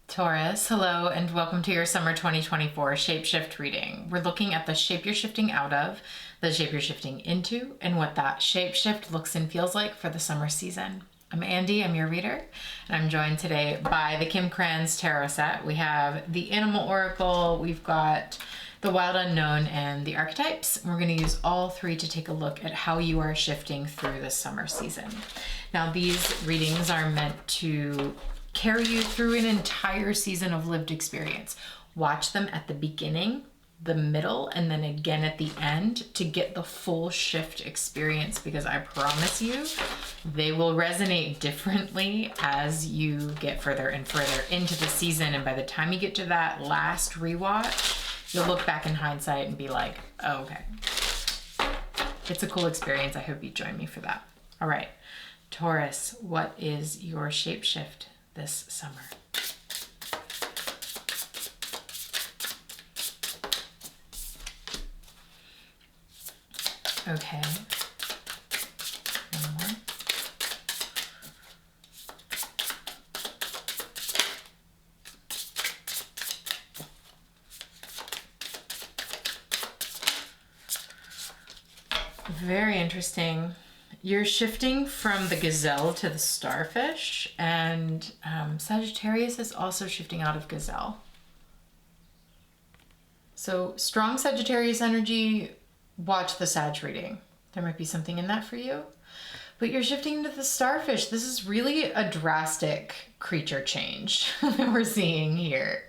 Taurus, hello and welcome to your summer 2024 shapeshift reading. We're looking at the shape you're shifting out of, the shape you're shifting into, and what that shapeshift looks and feels like for the summer season. I'm Andy, I'm your reader, and I'm joined today by the Krans tarot set. We have the Animal Oracle, we've got the Wild Unknown, and the Archetypes. We're going to use all three to take a look at how you are shifting through the summer season. Now, these readings are meant to carry you through an entire season of lived experience. Watch them at the beginning, the middle, and then again at the end to get the full shift experience, because I promise you they will resonate differently as you get further and further into the season. And by the time you get to that last rewatch, you'll look back in hindsight and be like, oh, okay. It's a cool experience. I hope you join me for that. All right, Taurus, what is your shapeshift this summer? Okay. One more. Very interesting. You're shifting from the gazelle to the starfish, and Sagittarius is also shifting out of gazelle. So strong Sagittarius energy, watch the Sag reading. There might be something in that for you. But you're shifting to the starfish. This is really a drastic creature change that we're seeing here.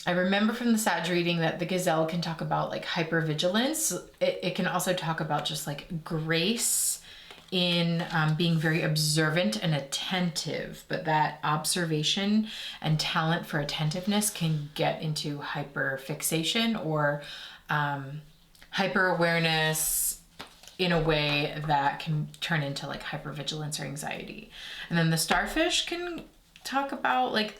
I remember from the Sag reading that the gazelle can talk about like hypervigilance. It can also talk about just like grace in being very observant and attentive, but that observation and talent for attentiveness can get into hyperfixation or hyper awareness in a way that can turn into like hypervigilance or anxiety. And then the starfish can talk about like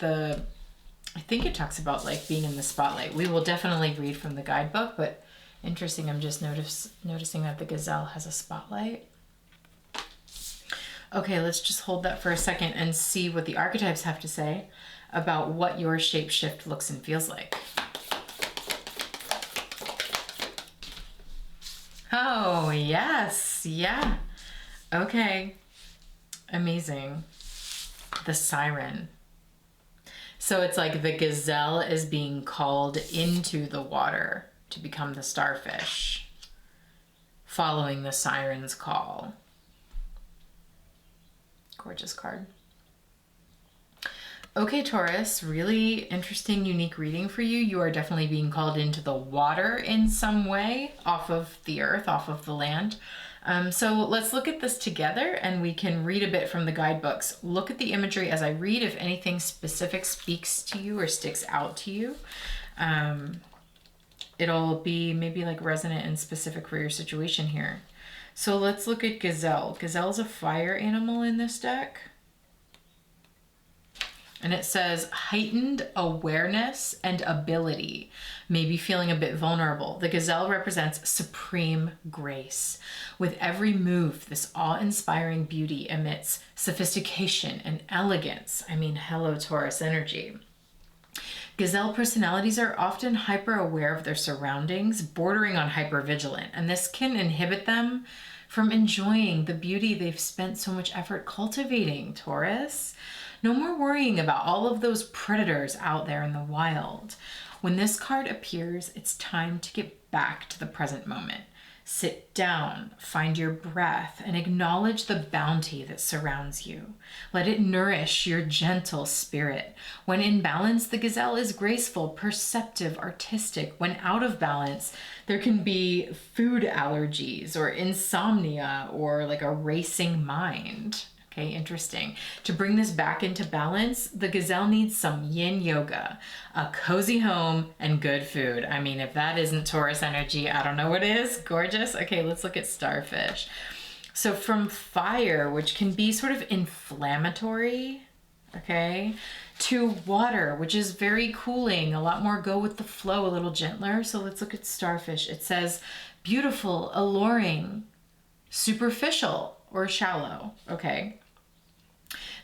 I think it talks about like being in the spotlight. We will definitely read from the guidebook, but interesting, I'm just noticing that the gazelle has a spotlight. Okay, let's just hold that for a second and see what the archetypes have to say about what your shapeshift looks and feels like. Oh, yes. Yeah. Okay. Amazing. The siren. So it's like the gazelle is being called into the water to become the starfish, following the siren's call. Gorgeous card. Okay, Taurus, really interesting, unique reading for you. You are definitely being called into the water in some way, off of the earth, off of the land. So let's look at this together and we can read a bit from the guidebooks. Look at the imagery as I read. If anything specific speaks to you or sticks out to you, it'll be maybe like resonant and specific for your situation here. So let's look at gazelle. Gazelle is a fire animal in this deck. And it says heightened awareness and ability, maybe feeling a bit vulnerable. The gazelle represents supreme grace. With every move, this awe-inspiring beauty emits sophistication and elegance. I mean, hello, Taurus energy. Gazelle personalities are often hyper-aware of their surroundings, bordering on hyper-vigilant, and this can inhibit them from enjoying the beauty they've spent so much effort cultivating, Taurus. No more worrying about all of those predators out there in the wild. When this card appears, it's time to get back to the present moment. Sit down, find your breath, and acknowledge the bounty that surrounds you. Let it nourish your gentle spirit. When in balance, the gazelle is graceful, perceptive, artistic. When out of balance, there can be food allergies or insomnia or like a racing mind. Okay, interesting. To bring this back into balance, the gazelle needs some yin yoga, a cozy home, and good food. I mean, if that isn't Taurus energy, I don't know what is. Gorgeous. Okay, let's look at starfish. So from fire, which can be sort of inflammatory, okay, to water, which is very cooling, a lot more go with the flow, a little gentler. So let's look at starfish. It says beautiful, alluring, superficial, or shallow, okay?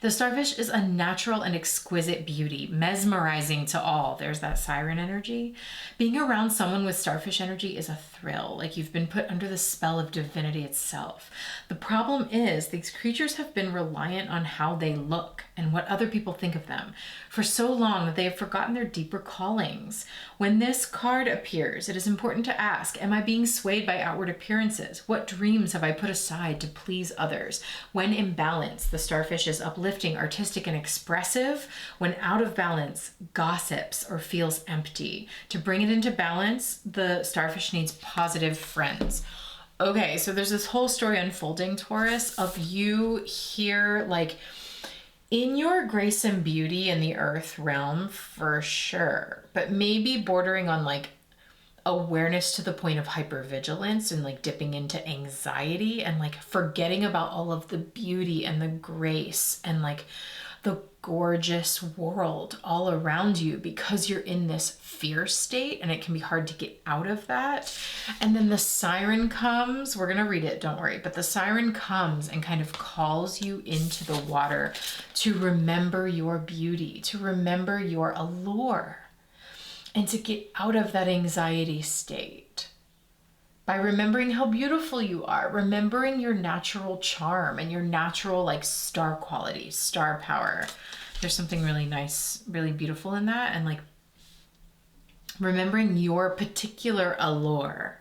The starfish is a natural and exquisite beauty, mesmerizing to all. There's that siren energy. Being around someone with starfish energy is a thrill, like you've been put under the spell of divinity itself. The problem is these creatures have been reliant on how they look and what other people think of them for so long that they have forgotten their deeper callings. When this card appears, it is important to ask, am I being swayed by outward appearances? What dreams have I put aside to please others? When in balance, the starfish is uplifting, artistic, and expressive. When out of balance, gossips or feels empty. To bring it into balance, the starfish needs positive friends. Okay, so there's this whole story unfolding, Taurus, of you here, like, in your grace and beauty in the earth realm, for sure, but maybe bordering on like awareness to the point of hypervigilance and like dipping into anxiety and like forgetting about all of the beauty and the grace and like the gorgeous world all around you because you're in this fear state and it can be hard to get out of that. And then the siren comes, we're going to read it, don't worry, but the siren comes and kind of calls you into the water to remember your beauty, to remember your allure, and to get out of that anxiety state. By remembering how beautiful you are, remembering your natural charm and your natural like star quality, star power. There's something really nice, really beautiful in that. And like remembering your particular allure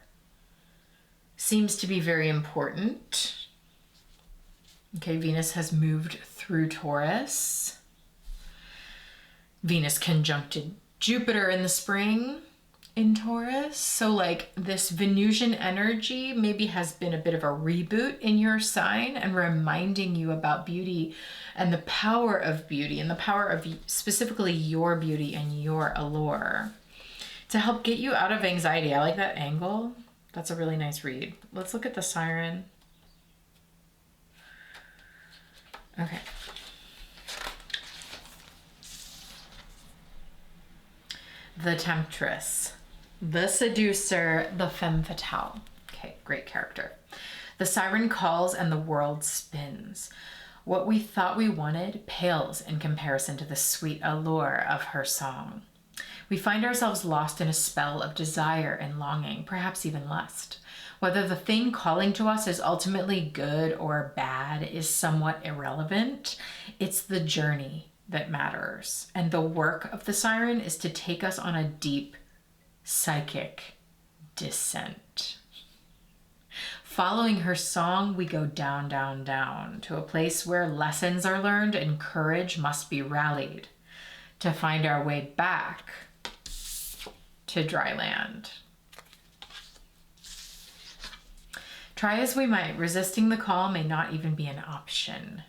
seems to be very important. Okay, Venus has moved through Taurus. Venus conjuncted Jupiter in the spring in Taurus. So like this Venusian energy maybe has been a bit of a reboot in your sign and reminding you about beauty and the power of beauty and the power of specifically your beauty and your allure to help get you out of anxiety. I like that angle. That's a really nice read. Let's look at the siren. Okay. The temptress, the seducer, the femme fatale. Okay, great character. The siren calls and the world spins. What we thought we wanted pales in comparison to the sweet allure of her song. We find ourselves lost in a spell of desire and longing, perhaps even lust. Whether the thing calling to us is ultimately good or bad is somewhat irrelevant. It's the journey that matters. And the work of the siren is to take us on a deep psychic descent. Following her song, we go down, down, down to a place where lessons are learned and courage must be rallied to find our way back to dry land. Try as we might, resisting the call may not even be an option.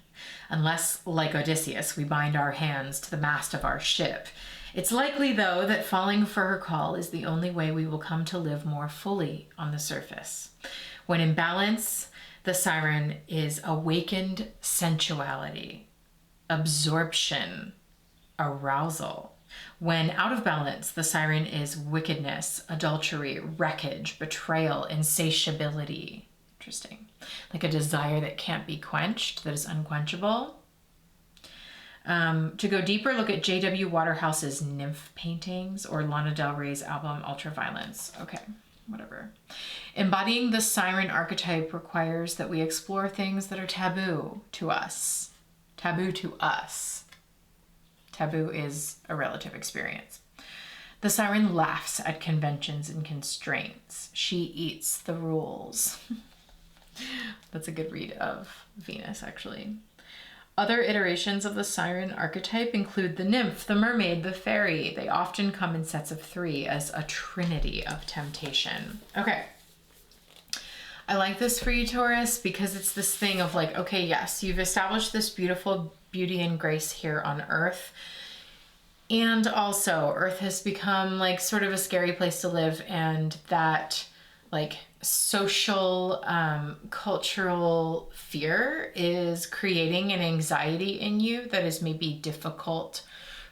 Unless, like Odysseus, we bind our hands to the mast of our ship. It's likely, though, that falling for her call is the only way we will come to live more fully on the surface. When in balance, the siren is awakened sensuality, absorption, arousal. When out of balance, the siren is wickedness, adultery, wreckage, betrayal, insatiability. Interesting. Like a desire that can't be quenched, that is unquenchable. To go deeper, look at J.W. Waterhouse's nymph paintings or Lana Del Rey's album Ultraviolence. Okay, whatever. Embodying the siren archetype requires that we explore things that are taboo to us. Taboo to us. Taboo is a relative experience. The siren laughs at conventions and constraints. She eats the rules. That's a good read of Venus, actually. Other iterations of the siren archetype include the nymph, the mermaid, the fairy. They often come in sets of 3 as a trinity of temptation. Okay. I like this for you, Taurus, because it's this thing of like, okay, yes, you've established this beautiful beauty and grace here on Earth. And also, Earth has become like sort of a scary place to live, and that like social, cultural fear is creating an anxiety in you that is maybe difficult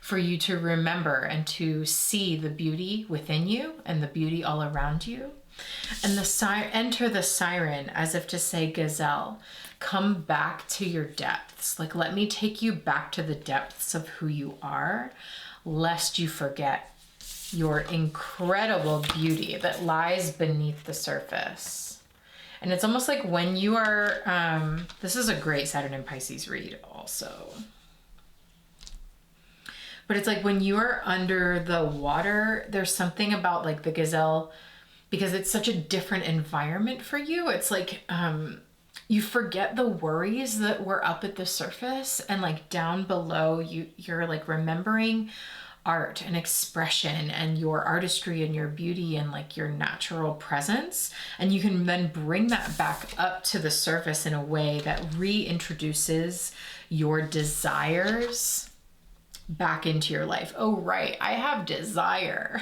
for you to remember and to see the beauty within you and the beauty all around you. And enter the siren as if to say, gazelle, Come back to your depths. Like, let me take you back to the depths of who you are, lest you forget your incredible beauty that lies beneath the surface. And it's almost like when you are, this is a great Saturn in Pisces read also. But it's like when you are under the water, there's something about like the gazelle, because it's such a different environment for you. It's like, you forget the worries that were up at the surface, and like down below you're like remembering art and expression and your artistry and your beauty and like your natural presence. And you can then bring that back up to the surface in a way that reintroduces your desires back into your life. Oh, right. I have desire.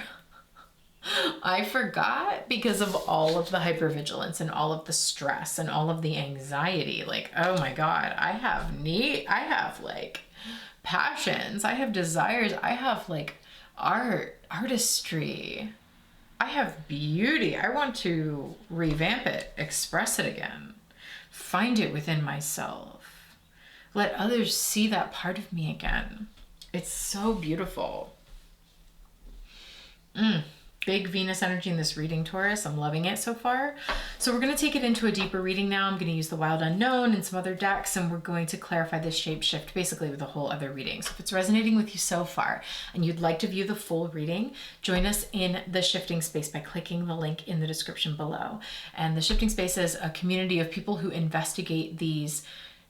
I forgot because of all of the hypervigilance and all of the stress and all of the anxiety. Like, oh my God, I have like passions, I have desires, I have like artistry, I have beauty. I want to revamp it, express it again, find it within myself, let others see that part of me again. It's so beautiful. Big Venus energy in this reading, Taurus. I'm loving it so far. So we're going to take it into a deeper reading now. I'm going to use the Wild Unknown and some other decks, and we're going to clarify this shape shift basically with a whole other reading. So if it's resonating with you so far and you'd like to view the full reading, join us in the Shifting Space by clicking the link in the description below. And the Shifting Space is a community of people who investigate these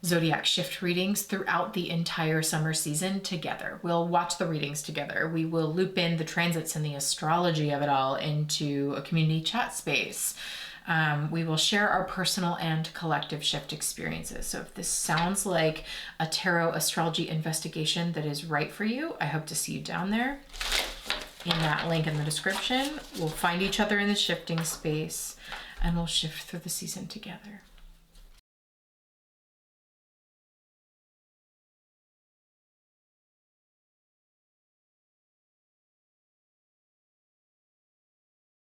zodiac shift readings throughout the entire summer season together. We'll watch the readings together. We will loop in the transits and the astrology of it all into a community chat space. We will share our personal and collective shift experiences. So if this sounds like a tarot astrology investigation that is right for you, I hope to see you down there in that link in the description. We'll find each other in the Shifting Space and we'll shift through the season together.